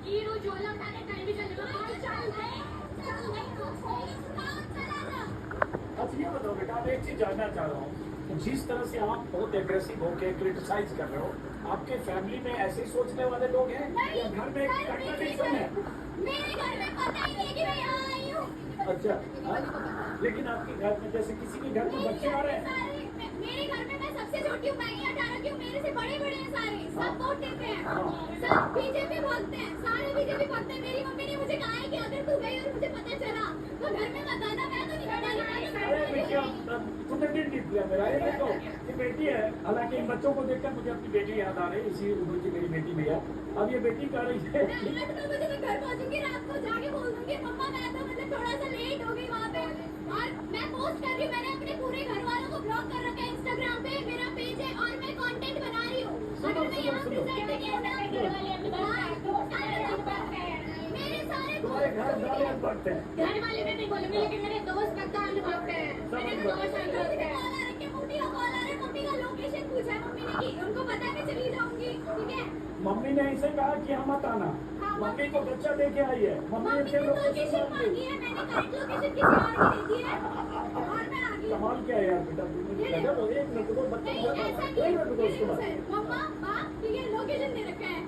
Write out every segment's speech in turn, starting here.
Hero झोला उठाने कहीं भी चले जाओ, चल गए। अच्छा ये बताओ बेटा, मैं एक चीज जानना चाह रहा हूँ कि जिस तरह से आप बहुत एग्रेसिव होके क्रिटिसाइज कर रहे हो, आपके फैमिली में ऐसे सोचने वाले लोग हैं या घर में कंट्राडिक्शन है? मेरे घर में पता ही नहीं कि मैं यहाँ आई हूँ। अच्छा हाँ? लेकिन आपके घर में जैसे किसी के घर में बच्चे आ रहे हैं, मेरे घर में मैं सबसे छोटी हूँ, मैं 18 की हूँ, मेरे से बड़े बड़े हैं सारे, सब वोट देते हैं, सब बीजेपी भागते हैं, सारे बीजेपी भागते हैं। मेरी मम्मी ने मुझे कहा है कि अगर तू गई और मुझे पता चला तो घर में मत आना, मैं तो अरे बेटिया तुमने दिल जीत लिया मेरा। ये देखो ये बेटी है, हालांकि इन बच्चों को देखकर मुझे अपनी बेटी याद आ रही है, इसी उम्र की मेरी बेटी भी है। अब ये बेटी कह रही है मैं घर पहुंचूंगी, रात को जाके बोल दूंगी मम्मा मैं तो मतलब थोड़ा सा लेट हो गई वहाँ पे, और मैं पोस्ट कर रही हूँ, मैंने अपने पूरे घर वालों को ब्लॉक कर रखा है, इंस्टाग्राम पे मेरा पेज है और मैं कंटेंट बना रही हूँ। अगर मैं यहाँ प्रेजेंट किया ना, मेरे सारे तुम्हारे घर वाले भक्त हैं। घर वाले मैं नहीं बोलूंगी, लेकिन मेरे दोस्त पक्का अनुभव हैं, मेरे दोस्त अनुभव हैं। मम्मी का लोकेशन पूछा है मम्मी ने कि उनको पता है मैं चली जाऊंगी, ठीक है। मम्मी ने इसे कहा कि हम मत आना, मम्मी को बच्चा देके आई है, मम्मी मम्मी से ने लोकेशन मांगी है, मैंने करेक्ट लोकेशन किसी और की दे दी है और मैं आ गई। कमाल क्या है यार बेटा, तुमने गजब हो। एक मिनट रुको, बच्चा नहीं ऐसा एक मिनट रुको, उसके बाद मम्मा बाप ठीक है लोकेशन दे रखा है।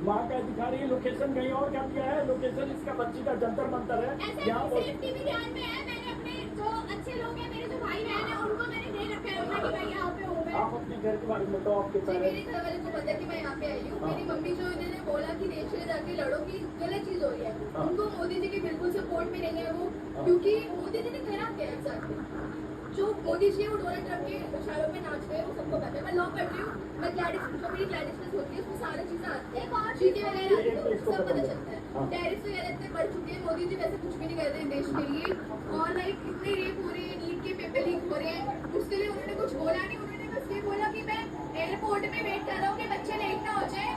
माँ का दिखा रही है लोकेशन, कहीं और क्या दिया है लोकेशन? इसका बच्ची का जंतर मंतर है यहाँ पर। सेफ्टी भी ध्यान में है, मैंने अपने जो अच्छे लोग हैं, मेरे जो भाई बहन है उनको मैंने दे रखा है कि मैं यहाँ पे हूँ। आप अपने घर के बारे में बताओ, आपके मेरे पेरेंट्स। घर वाले को पता है कि मैं यहाँ पे आई हूँ। मेरी मम्मी जो इन्होंने बोला कि देश में जाके लड़ो की गलत चीज हो रही है, उनको मोदी जी के बिल्कुल सपोर्ट में नहीं है वो, क्योंकि मोदी जी ने करा क्या है? जो मोदी जी है वो डोनाल्ड ट्रम्प के इशारों पे नाच रहे हैं, वो सबको पता है। मैं लॉ पढ़ रही हूँ, मैं क्लैरिस जो मेरी क्लैरिस होती है उसमें सारी चीजें आती है, चीजें वगैरह सब पता चलता है। टैरिफ वगैरह इतने बढ़ चुके हैं, मोदी जी वैसे कुछ भी नहीं कर रहे हैं देश के लिए, और लाइक इतने रेप हो रहे हैं, नीट के पेपर लीक हो रहे हैं, उसके लिए उन्होंने कुछ बोला नहीं। उन्होंने बस ये बोला कि मैं एयरपोर्ट में वेट कर रहा हूँ कि बच्चे लेट ना हो जाए,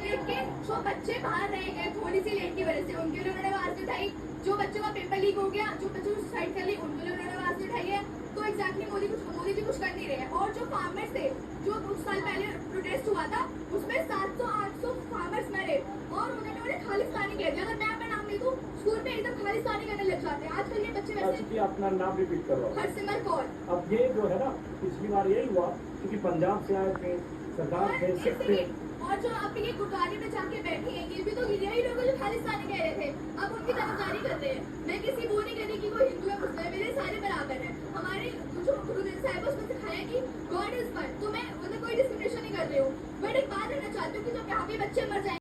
लेकिन जो बच्चे बाहर रह गए थोड़ी सी लेट की वजह से, उनके लिए उन्होंने आवाज उठाई। जो बच्चों का पेपर लीक हो गया, जो बच्चों ने सुसाइड कर ली, उनके लिए उन्होंने आवाज उठाई है। तो एग्जैक्टली मोदी जी कुछ कर नहीं रहे हैं। और जो फार्मर्स थे, जो कुछ साल पहले प्रोटेस्ट हुआ था, उसमें 700-800 फार्मर्स मरे और उन्होंने उन्हें खालिस्तानी कह दिया। अगर मैं अपना नाम ले दूं, स्कूल में एकदम खालिस्तानी करने लग जाते हैं। आजकल ये बच्चे वैसे अपना नाम रिपीट करो। हरसिमरत कौर। अब ये जो है ना, पिछली बार यही हुआ क्योंकि पंजाब से आए थे, सरदार थे, सिख थे। और जो आप ये गुरुद्वारे में जाके बैठे हैं, ये भी तो यही लोग जो खालिस्तानी कह रहे थे, अब उनकी तरफदारी कर रहे हैं। मैं किसी वो नहीं कह रही कि वो हिंदू है मुस्लिम है, मेरे सारे बराबर हैं। हमारे जो गुरुदेव साहब उसमें सिखाया कि गॉड इज वन, तो मैं मतलब कोई डिस्क्रिमिनेशन नहीं कर रही हूँ। बट एक बात कहना चाहती हूँ कि जब यहाँ पे बच्चे मर जाए